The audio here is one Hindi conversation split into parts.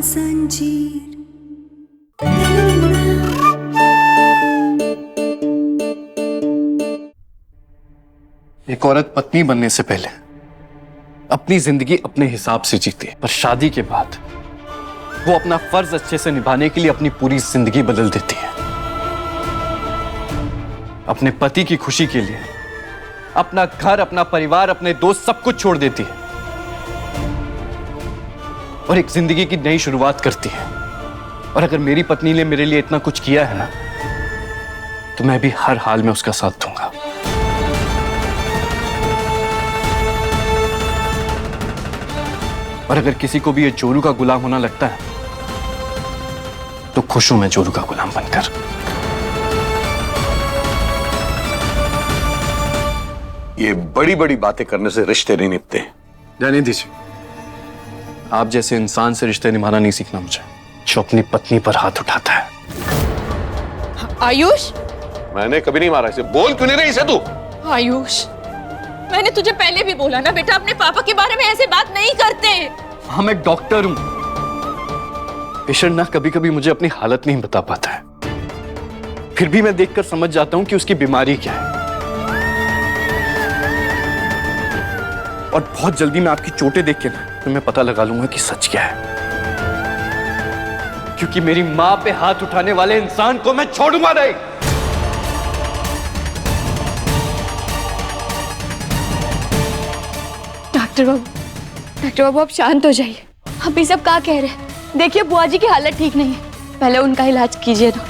जंजीर। एक औरत पत्नी बनने से पहले अपनी जिंदगी अपने हिसाब से जीती है, पर शादी के बाद वो अपना फर्ज अच्छे से निभाने के लिए अपनी पूरी जिंदगी बदल देती है। अपने पति की खुशी के लिए अपना घर, अपना परिवार, अपने दोस्त सब कुछ छोड़ देती है और एक जिंदगी की नई शुरुआत करती है। और अगर मेरी पत्नी ने मेरे लिए इतना कुछ किया है ना, तो मैं भी हर हाल में उसका साथ दूंगा। और अगर किसी को भी ये जोरू का गुलाम होना लगता है, तो खुश हूं मैं जोरू का गुलाम बनकर। ये बड़ी बड़ी बातें करने से रिश्ते नहीं निभते। जाने दीजिए, आप जैसे इंसान से रिश्ते निभाना नहीं सीखना मुझे, जो अपनी पत्नी पर हाथ उठाता है। आयुष, मैंने कभी नहीं मारा इसे। बोल क्यों नहीं रही इसे तू? आयुष, मैंने तुझे पहले भी बोला ना बेटा, अपने पापा के बारे में ऐसे बात नहीं करते। हाँ, मैं डॉक्टर हूं। पेशेंट ना कभी कभी मुझे अपनी हालत नहीं बता पाता है, फिर भी मैं देखकर समझ जाता हूं कि उसकी बीमारी क्या है। और बहुत जल्दी मैं आपकी चोटें देख के ना, तो मैं पता लगा लूंगा कि सच क्या है। क्योंकि मेरी मां पे हाथ उठाने वाले इंसान को मैं छोड़ूंगा नहीं। डॉक्टर बाबू आप शांत हो जाइए। आप ये सब क्या कह रहे हैं? देखिए बुआ जी की हालत ठीक नहीं है, पहले उनका इलाज कीजिए तो।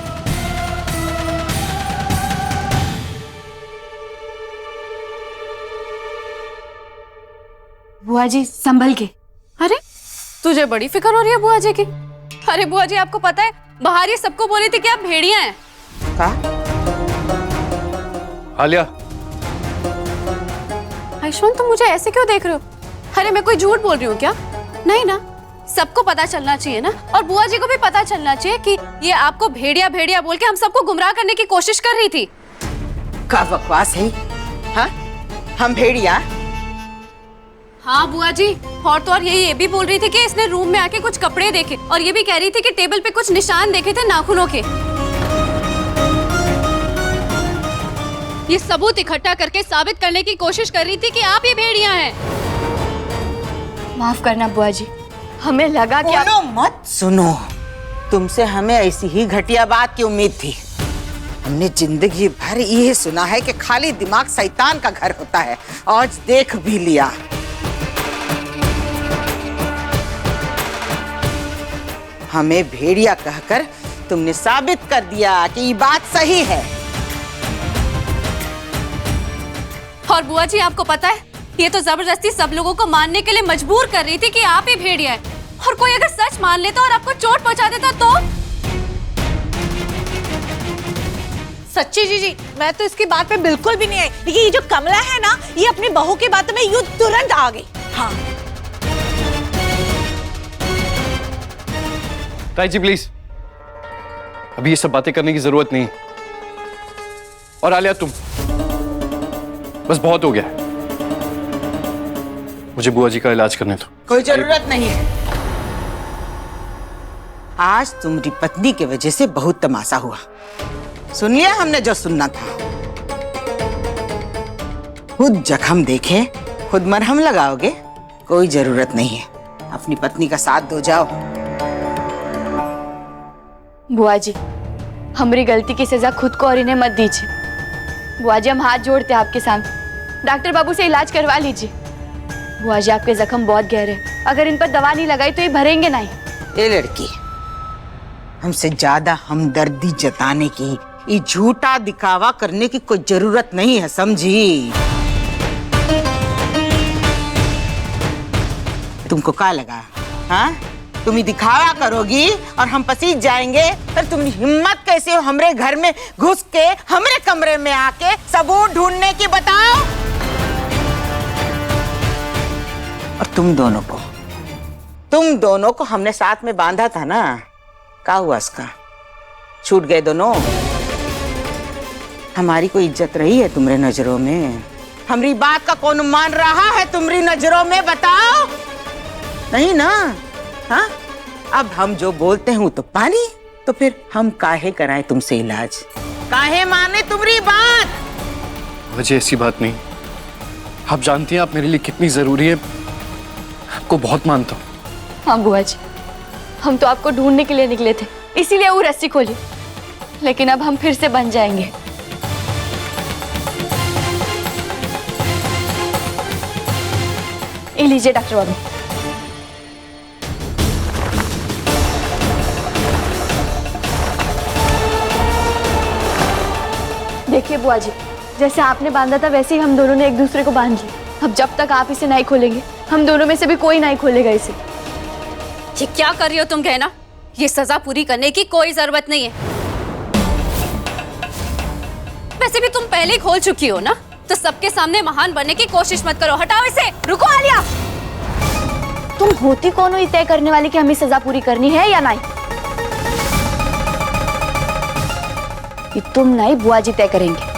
बुआ जी संभल के। अरे तुझे बड़ी फिक्र हो रही है बुआ जी की? अरे बुआ जी, आपको पता है बाहर ये सबको बोले थे कि आप भेड़िया हैं। आलिया, आयुष्मान, तुम मुझे ऐसे क्यों देख रहे हो? अरे मैं कोई झूठ बोल रही हूँ क्या? नहीं ना, सबको पता चलना चाहिए ना, और बुआ जी को भी पता चलना चाहिए कि ये आपको भेड़िया भेड़िया बोल के हम सबको गुमराह करने की कोशिश कर रही थी। क्या बकवास है? हाँ, हम भेड़िया? हाँ बुआ जी, और तो और ये भी बोल रही थी कि इसने रूम में आके कुछ कपड़े देखे, और ये भी कह रही थी कि टेबल पे कुछ निशान देखे थे नाखूनों के। ये सबूत इकट्ठा करके साबित करने की कोशिश कर रही थी कि आप ये भेड़िया हैं। माफ करना बुआ जी, हमें लगा कि बोलो मत। सुनो, तुमसे हमें ऐसी ही घटिया बात की उम्मीद थी। हमने जिंदगी भर ये सुना है कि खाली दिमाग शैतान का घर होता है, आज देख भी लिया। हमें भेड़िया कहकर तुमने साबित कर दिया कि ये बात सही है। और बुआ जी, आपको पता है, ये तो जबरदस्ती सब लोगों को मानने के लिए मजबूर कर रही थी कि आप ही भेड़िया हैं। और कोई अगर सच मान लेता और आपको चोट पहुंचा देता तो? सच्ची जीजी, मैं तो इसकी बात पे बिल्कुल भी नहीं आई, लेकिन ये जो कमला है ना, ये अपनी बहू की बातों में यूं तुरंत आ गई। हाँ ताई जी प्लीज, अभी ये सब बातें करने की जरूरत नहीं। और आलिया, तुम बस बहुत हो गया, मुझे बुआ जी का इलाज करने दो। कोई जरूरत नहीं है। आज तुम्हारी पत्नी की वजह से बहुत तमाशा हुआ। सुन लिया हमने जो सुनना था। खुद जख्म देखे खुद मरहम लगाओगे? कोई जरूरत नहीं है, अपनी पत्नी का साथ दो जाओ। बुआ जी, हमारी गलती की सजा खुद को और इन्हें मत दीजिए। बुआ जी, हम हाथ जोड़ते हैं आपके सामने, डॉक्टर बाबू से इलाज करवा लीजिए। बुआ जी, आपके जख्म बहुत गहरे हैं, अगर इन पर दवा नहीं लगाई तो ये भरेंगे नहीं। ये लड़की हमसे ज्यादा हमदर्दी जताने की, ये झूठा दिखावा करने की कोई जरूरत नहीं है, समझी? तुमको क्या लगा? हाँ, तुम ही दिखावा करोगी और हम पसीज जाएंगे? फिर तुम्हारी हिम्मत कैसे हो हमरे घर में घुस के हमरे कमरे में आके सबूत ढूंढने की, बताओ? और तुम दोनों को हमने साथ में बांधा था ना, क्या हुआ इसका? छूट गए दोनों। हमारी कोई इज्जत रही है तुम्हारे नजरों में? हमारी बात का कौन मान रहा है तुम्हारी नजरों में, बताओ? नहीं ना? हाँ, अब हम जो बोलते हैं वो तो पानी, तो फिर हम काहे कराएं तुमसे इलाज, काहे माने तुम्हारी बात। मुझे ऐसी बात नहीं, आप जानती हैं आप मेरे लिए कितनी जरूरी है, आपको बहुत मानता हूँ। हाँ बुआ जी, हम तो आपको ढूंढने के लिए निकले थे, इसीलिए वो रस्सी खोली, लेकिन अब हम फिर से बन जाएंगे। ये लीजिए डॉक्टर बाबू। देखिए बुआ जी, जैसे आपने बांधा था वैसे ही हम दोनों ने एक दूसरे को बांध लिया। अब जब तक आप इसे नहीं खोलेंगे, हम दोनों में से भी कोई नहीं खोलेगा इसे। ये क्या कर रही हो तुम कहना? ये सजा पूरी करने की कोई जरूरत नहीं है। वैसे भी तुम पहले ही खोल चुकी हो ना, तो सबके सामने महान बनने की कोशिश मत करो। हटाओ इसे। रुको आलिया। तुम होती कौन हो ये तय करने वाली कि हमें सजा पूरी करनी है या नहीं? ये तुम नहीं, बुआ जी तय करेंगे।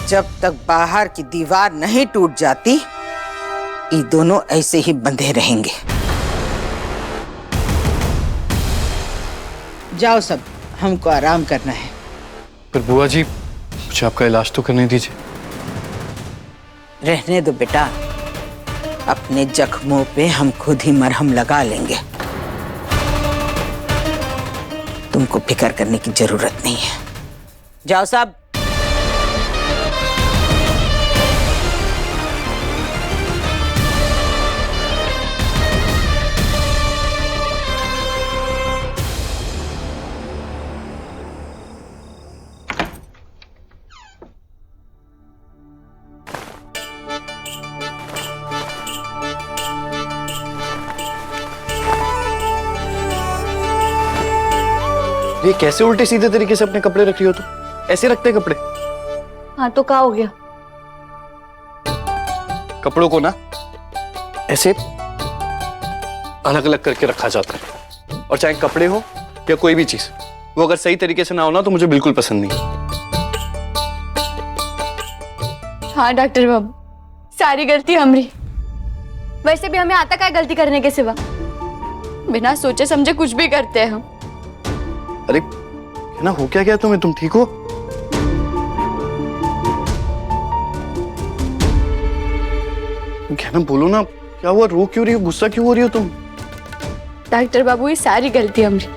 जब तक बाहर की दीवार नहीं टूट जाती, ये दोनों ऐसे ही बंधे रहेंगे। जाओ सब, हमको आराम करना है। पर बुआ जी, मुझे आपका इलाज तो करने दीजिए। रहने दो बेटा, अपने जख्मों पे हम खुद ही मरहम लगा लेंगे। तुमको फिक्र करने की जरूरत नहीं है। जाओ साहब। ये कैसे उल्टे सीधे तरीके से अपने कपड़े रख रही हो तुम? ऐसे रखते हैं कपड़े? हाँ तो क्या हो गया? कपड़ों को ना ऐसे अलग अलग करके रखा जाता है, और चाहे कपड़े हो या कोई भी चीज, वो अगर सही तरीके से ना हो ना तो मुझे बिल्कुल पसंद नहीं। हाँ डॉक्टर बाबू, सारी गलती हमारी। वैसे भी हमें आता क्या गलती करने के सिवा? बिना सोचे समझे कुछ भी करते हैं हम। अरे है ना, हो क्या गया तुम्हें? तुम ठीक हो? क्या ना, बोलो ना, क्या हुआ? रो क्यों रही हो? गुस्सा क्यों हो रही हो तुम? डॉक्टर बाबू, ये सारी गलती हमारी,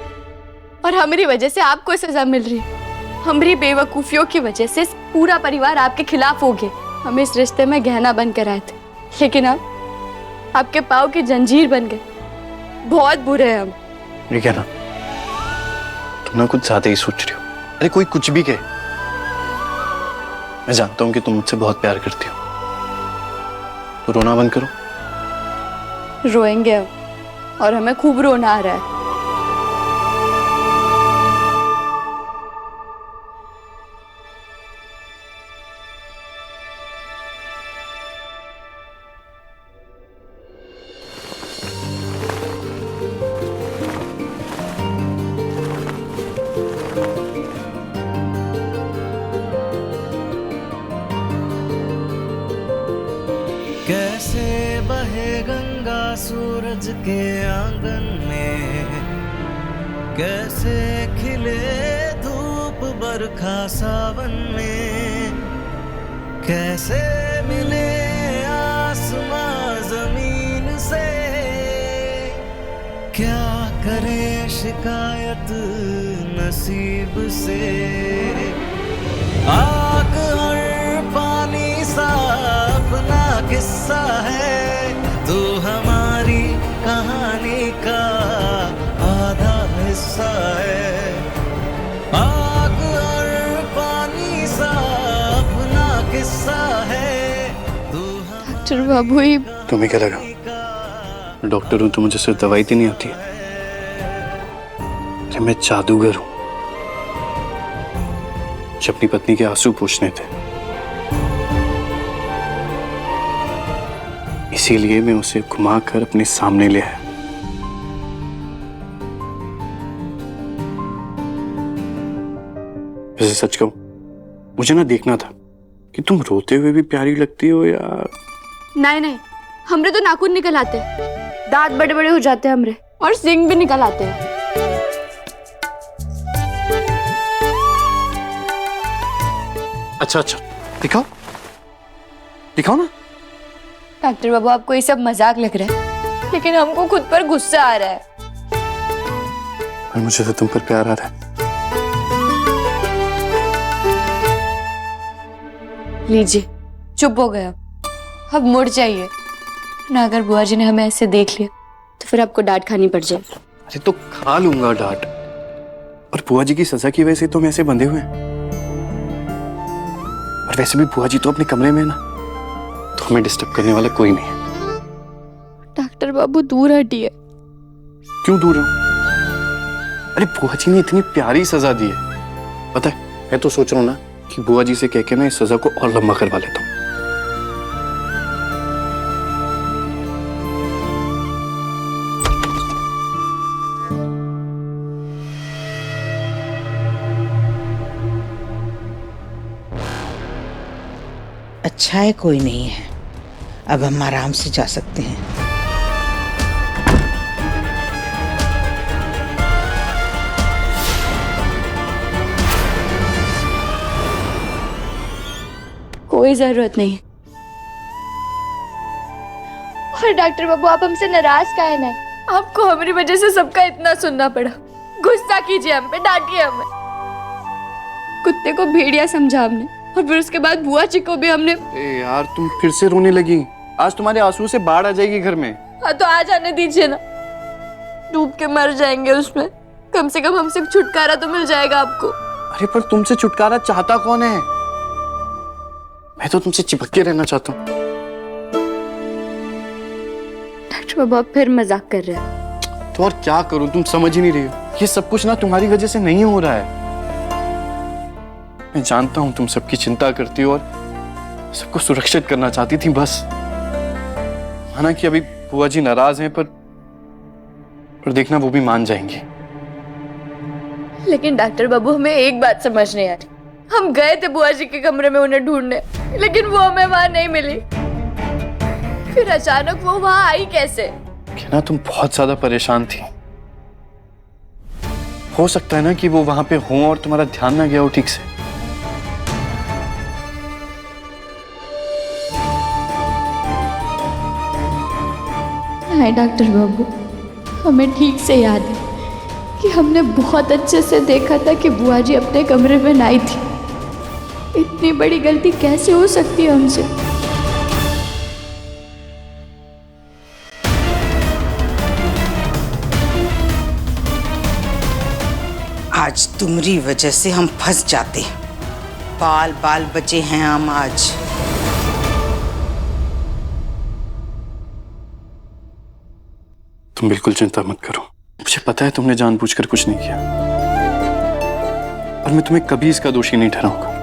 और हमारी वजह से आपको सजा मिल रही है। हमारी बेवकूफियों की वजह से पूरा परिवार आपके खिलाफ हो गया। हम इस रिश्ते में गहना बन कर आए थे, लेकिन आप आपके पाँव की जंजीर बन गए। बहुत बुरे हैं हम। ये क्या ना, तुम ना कुछ ज्यादा ही सोच रही हो। अरे कोई कुछ भी कहे, मैं जानता हूं कि तुम मुझसे बहुत प्यार करती हो, तो रोना बंद करो। रोएंगे हम, और हमें खूब रोना आ रहा है। कैसे बहे गंगा सूरज के आंगन में, कैसे खिले धूप बरखा सावन में, कैसे मिले आसमां जमीन से, क्या करे शिकायत नसीब से। आग और पानी सा अपना किस्सा है, तू हमारी कहानी का आधा हिस्सा है। आग और पानी सा अपना किस्सा है, तू डॉक्टर बाबू, ये तुम्हें क्या लगा डॉक्टर हूं तो मुझे सिर्फ दवाई तो नहीं आती? कि मैं जादूगर हूं जो अपनी पत्नी के आंसू पोंछने थे, इसीलिए मैं उसे घुमाकर अपने सामने ले आया। वैसे सच कहूं, मुझे ना देखना था कि तुम रोते हुए भी प्यारी लगती हो या नहीं नहीं, हमरे तो नाखून निकल आते। दांत बड़े बड़े हो जाते हैं हमरे और सींग भी निकल आते हैं। अच्छा अच्छा, दिखाओ दिखाओ ना। डॉक्टर बाबू आपको ये सब मजाक लग रहा है, लेकिन हमको खुद पर गुस्सा आ रहा है। और मुझे तो तुम पर प्यार आ रहा है। लीजिए, चुप हो गया, अब मुड़ जाइए ना। अगर बुआ जी ने हमें ऐसे देख लिया तो फिर आपको डांट खानी पड़ जाए। अरे तो खा लूंगा डांट, और बुआ जी की सजा की वजह से तुम ऐसे बंधे हुए हैं। और वैसे भी बुआ जी तो अपने कमरे में है ना, तो हमें डिस्टर्ब करने वाला कोई नहीं है। डॉक्टर बाबू दूर हटिए। क्यों दूर हूं? अरे बुआ जी ने इतनी प्यारी सजा दी है, पता है मैं तो सोच रहा हूँ ना कि बुआ जी से कह के मैं इस सजा को और लंबा करवा लेता हूँ। अच्छा है कोई नहीं है, अब हम आराम से जा सकते हैं। कोई जरूरत नहीं। और डॉक्टर बाबू आप हमसे नाराज काहे नहीं? आपको हमारी वजह से सबका इतना सुनना पड़ा। गुस्सा कीजिए हम पे, डांटिए हमें। कुत्ते को भेड़िया समझा हमने, और फिर उसके बाद बुआ जी को भी हमने। ए यार तुम फिर से रोने लगी। आज तुम्हारे आंसू से बाढ़ आ जाएगी घर में। हाँ तो आ जाने दीजिए ना, डूब के मर जाएंगे उसमें। कम से कम हमसे छुटकारा तो मिल जाएगा आपको। अरे पर तुमसे छुटकारा चाहता कौन है? मैं तो तुमसे चिपक के रहना चाहता हूँ। डॉक्टर बाबू आप फिर मजाक कर रहे हैं। तो और क्या करूं, तुम समझ ही नहीं रही हो। ये सब कुछ ना तुम्हारी वजह से नहीं हो रहा है। मैं जानता हूं तुम सबकी चिंता करती हो और सबको सुरक्षित करना चाहती थी बस। हालांकि अभी बुआ जी नाराज हैं, पर देखना वो भी मान जाएंगे। लेकिन डॉक्टर बाबू हमें एक बात समझ नहीं आ रही। हम गए थे बुआ जी के कमरे में उन्हें ढूंढने, लेकिन वो हमें वहां नहीं मिली। फिर अचानक वो वहां आई कैसे? ना तुम बहुत ज्यादा परेशान थी। हो सकता है ना कि वो वहां पे हो और तुम्हारा ध्यान ना गया हो ठीक से। नहीं डॉक्टर बाबू, हमें ठीक से याद है कि हमने बहुत अच्छे से देखा था कि बुआ जी अपने कमरे में नहीं थी। इतनी बड़ी गलती कैसे हो सकती है हमसे? आज तुम्हारी वजह से हम फंस जाते। बाल बाल बचे हैं हम आज। तुम बिल्कुल चिंता मत करो। मुझे पता है तुमने जानबूझकर कुछ नहीं किया, और मैं तुम्हें कभी इसका दोषी नहीं ठहराऊंगा।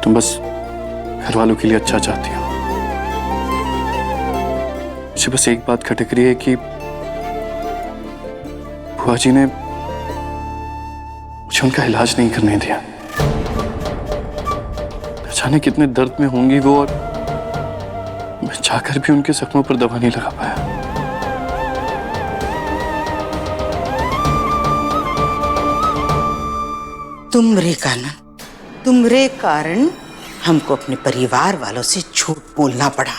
तुम बस घर वालों के लिए अच्छा चाहती हो। मुझे बस एक बात खटक रही है कि बुआ जी ने मुझे उनका इलाज नहीं करने दिया। न जाने कितने दर्द में होंगी वो, और मैं चाहकर भी उनके जख्मों पर दवा नहीं लगा पाया। तुमरे कारण हमको अपने परिवार वालों से झूठ बोलना पड़ा।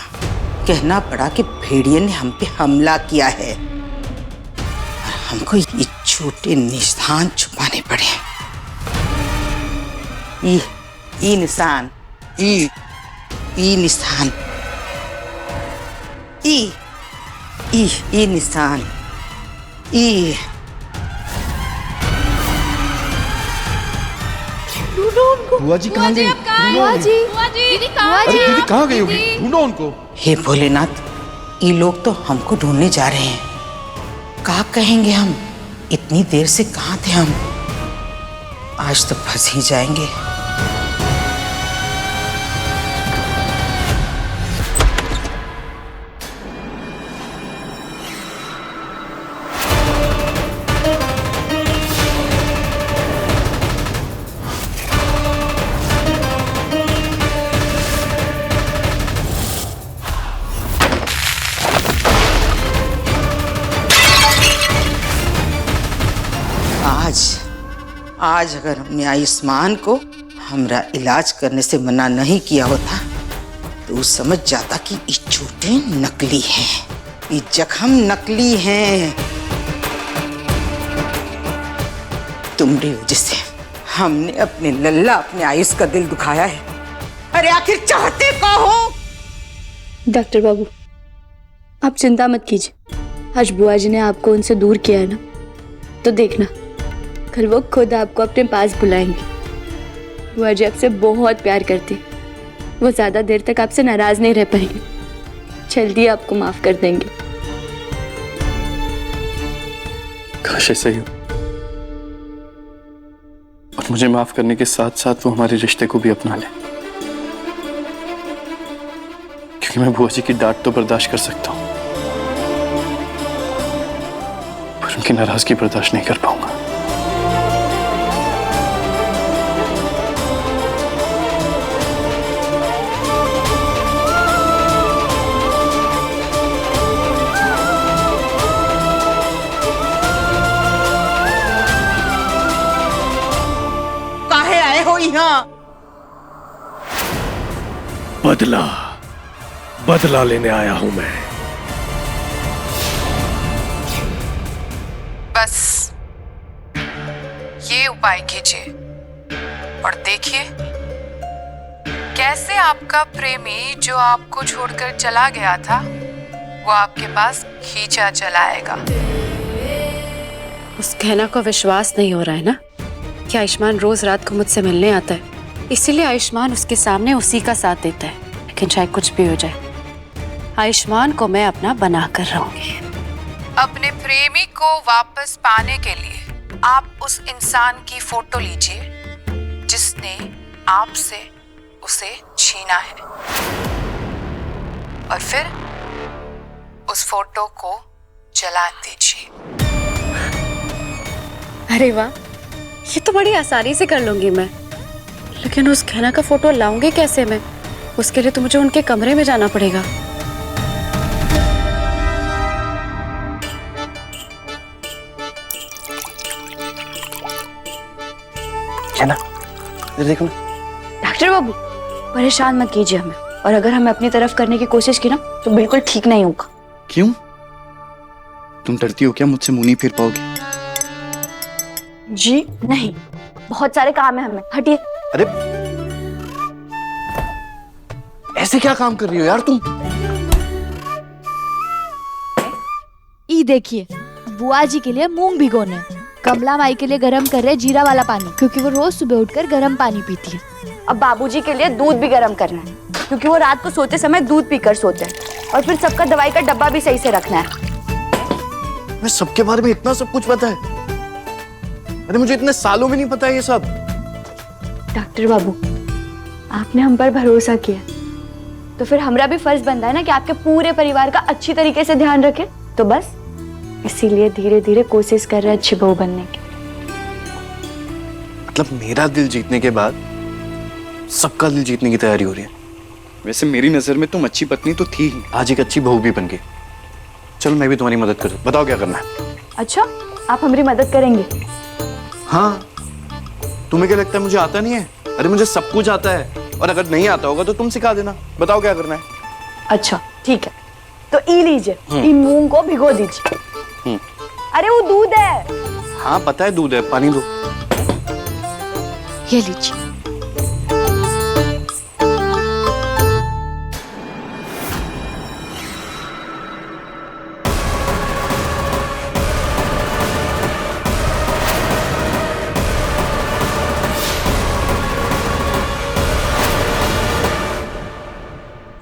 कहना पड़ा कि भेड़िए ने हम पे हमला किया है, और हमको ये झूठे निशान छुपाने पड़े। ये निशान, ये निशान, ये निशान, ये बुआ जी कहाँ गई? बुआ जी, दीदी कहाँ अरे दीदी कहाँ गई होगी? ढूंढो उनको। हे भोलेनाथ, ये लोग तो हमको ढूंढने जा रहे हैं। क्या कहेंगे हम? इतनी देर से कहाँ थे हम? आज तो फंस ही जाएंगे। आज अगर हमने आयुष्मान को हमरा इलाज करने से मना नहीं किया होता तो वो समझ जाता कि ये चोटें नकली हैं, ये जख्म नकली हैं। तुम्हारी वजह से हमने अपने लल्ला, अपने आयुष का दिल दुखाया है। अरे आखिर चाहते क्या हो? डॉक्टर बाबू, आप चिंता मत कीजिए। आज बुआ जी ने आपको उनसे दूर किया है ना, तो देखना कल वो खुद आपको अपने पास बुलाएंगे। बुआ जी आपसे बहुत प्यार करती, वो ज्यादा देर तक आपसे नाराज नहीं रह पाएंगे, जल्दी आपको माफ कर देंगे। काश ऐसा ही हो, और मुझे माफ करने के साथ साथ वो हमारे रिश्ते को भी अपना ले, क्योंकि मैं बुआ जी की डांट तो बर्दाश्त कर सकता हूं, पर उनकी नाराजगी बर्दाश्त नहीं कर पाऊंगा। काहे आए हो यहाँ? बदला लेने आया हूं मैं। बस ये उपाय कीजिए और देखिए कैसे आपका प्रेमी जो आपको छोड़कर चला गया था वो आपके पास खींचा चलाएगा। उस कहना को विश्वास नहीं हो रहा है ना कि आयुष्मान रोज रात को मुझसे मिलने आता है, इसीलिए आयुष्मान उसके सामने उसी का साथ देता है। लेकिन चाहे कुछ भी हो जाए, आयुष्मान को मैं अपना बना कर रहूंगी। अपने प्रेमी को वापस पाने के लिए आप उस इंसान की फोटो लीजिए जिसने आपसे उसे छीना है, और फिर उस फोटो को जला दीजिए। अरे वाह, ये तो बड़ी आसानी से कर लूंगी मैं। लेकिन उस कहना का फोटो लाऊंगी कैसे मैं? उसके लिए तो मुझे उनके कमरे में जाना पड़ेगा। ना देखो डॉक्टर बाबू, परेशान मत कीजिए हमें, और अगर हमें अपनी तरफ करने की कोशिश की ना तो बिल्कुल ठीक नहीं होगा। क्यों? तुम डरती हो क्या मुझसे मुंह नहीं फेर पाओगी? जी नहीं, बहुत सारे काम है हमें, हटिए। अरे ऐसे क्या काम कर रही हो यार तुम? ई देखिए, बुआ जी के लिए मूंग भिगोने, कमला माई के लिए गरम कर रहे जीरा वाला पानी, क्योंकि वो रोज सुबह उठकर गरम पानी पीती है। अब बाबूजी के लिए दूध भी गर्म करना है, क्योंकि वो रात को सोते समय दूध पीकर सोते हैं। और फिर सबका दवाई का डब्बा भी सही से रखना है। मैं सबके बारे में इतना सब कुछ पता है? अरे मुझे इतने सालों में नहीं पता है ये सब। डॉक्टर बाबू, आपने हम पर भरोसा किया, तो फिर हमारा भी फर्ज बनता है ना कि आपके पूरे परिवार का अच्छी तरीके से ध्यान रखें। तो बस इसीलिए धीरे धीरे कोशिश कर रहे हैं अच्छी बहू बनने की। मतलब मेरा दिल जीतने के बाद सबका दिल जीतने की तैयारी हो रही है। वैसे मेरी नजर में तुम अच्छी पत्नी तो थी ही, आज एक अच्छी बहू भी बन गई। चलो मैं भी तुम्हारी मदद करूं, बताओ क्या करना है? अच्छा, आप हमारी मदद करेंगे? हाँ, तुम्हें क्या लगता है मुझे आता नहीं है? अरे मुझे सब कुछ आता है, और अगर नहीं आता होगा तो तुम सिखा देना। बताओ क्या करना है? अच्छा ठीक है, तो ई लीजिए, ई मूंग को भिगो दीजिए। अरे वो दूध है। हाँ पता है दूध है, पानी दो। ये लीजिए।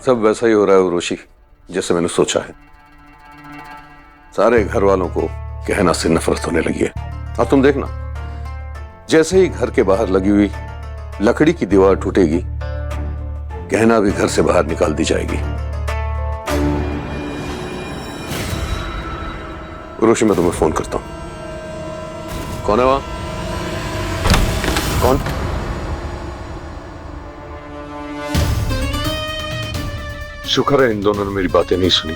सब वैसा ही हो रहा है उर्वशी, जैसे मैंने सोचा है। सारे घर वालों को कहना से नफरत होने लगी है। और तुम देखना, जैसे ही घर के बाहर लगी हुई लकड़ी की दीवार टूटेगी, कहना भी घर से बाहर निकाल दी जाएगी। उर्वशी, मैं तुम्हें फोन करता हूं। कौन है वहां? कौन? शुक्र है इन दोनों ने मेरी बातें नहीं सुनी।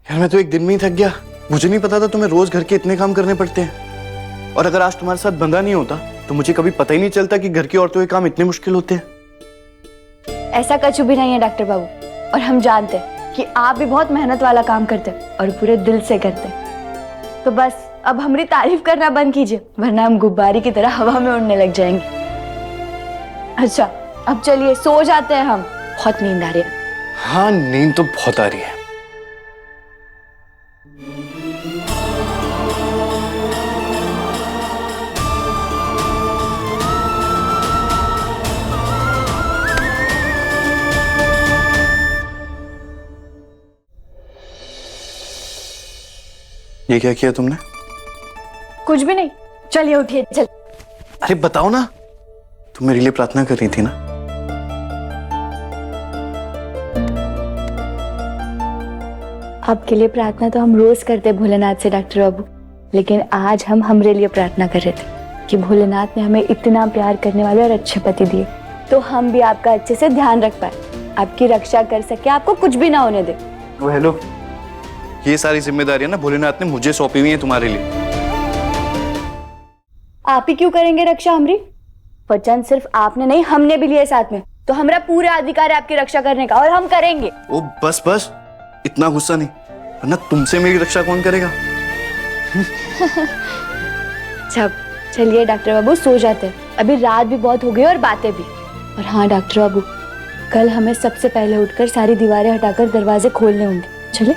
यार मैं तो एक दिन में ही थक गया। मुझे नहीं पता था तुम्हें रोज घर के इतने काम करने पड़ते हैं। और अगर आज तुम्हारे साथ बंधा नहीं होता तो मुझे कभी पता ही नहीं चलता कि घर की औरतों के काम इतने मुश्किल होते हैं। ऐसा कुछ भी नहीं है डॉक्टर बाबू, और हम जानते हैं कि आप भी बहुत मेहनत वाला काम करते हैं और पूरे दिल से करते हैं। तो बस अब हमारी तारीफ करना बंद कीजिए, वरना हम गुब्बारे की तरह हवा में उड़ने लग जाएंगे। अच्छा अब चलिए सो जाते हैं, हम बहुत नींद आ रही है। हाँ नींद तो बहुत आ रही है। ये क्या किया तुमने? कुछ भी नहीं, चलिए उठिए चल। अरे बताओ ना, तुम मेरे लिए प्रार्थना कर रही थी ना? आपके लिए प्रार्थना तो हम रोज करते भोलेनाथ से डॉक्टर बाबू, लेकिन आज हम हमरे लिए प्रार्थना कर रहे थे कि भोलेनाथ ने हमें इतना प्यार करने वाले और अच्छे पति दिए, तो हम भी आपका अच्छे से ध्यान रख पाए, आपकी रक्षा कर सके, आपको कुछ भी ना होने दे। तो हेलो, ये सारी जिम्मेदारियां ना भोलेनाथ ने मुझे सौंपी हुई हैं तुम्हारे लिए। आप ही क्यों करेंगे रक्षा हमारी? वचन सिर्फ आपने नहीं, हमने भी लिए साथ में, तो हमारा पूरा अधिकार है आपकी रक्षा करने का, और हम करेंगे। ओ बस बस, इतना गुस्सा नहीं, वरना तुमसे मेरी रक्षा कौन करेगा? सब चलिए डॉक्टर बाबू सो जाते हैं, अभी रात भी बहुत हो गई और बातें भी। और हाँ डॉक्टर बाबू, कल हमें सबसे पहले उठकर सारी दीवारें हटाकर दरवाजे खोलने होंगे। चले।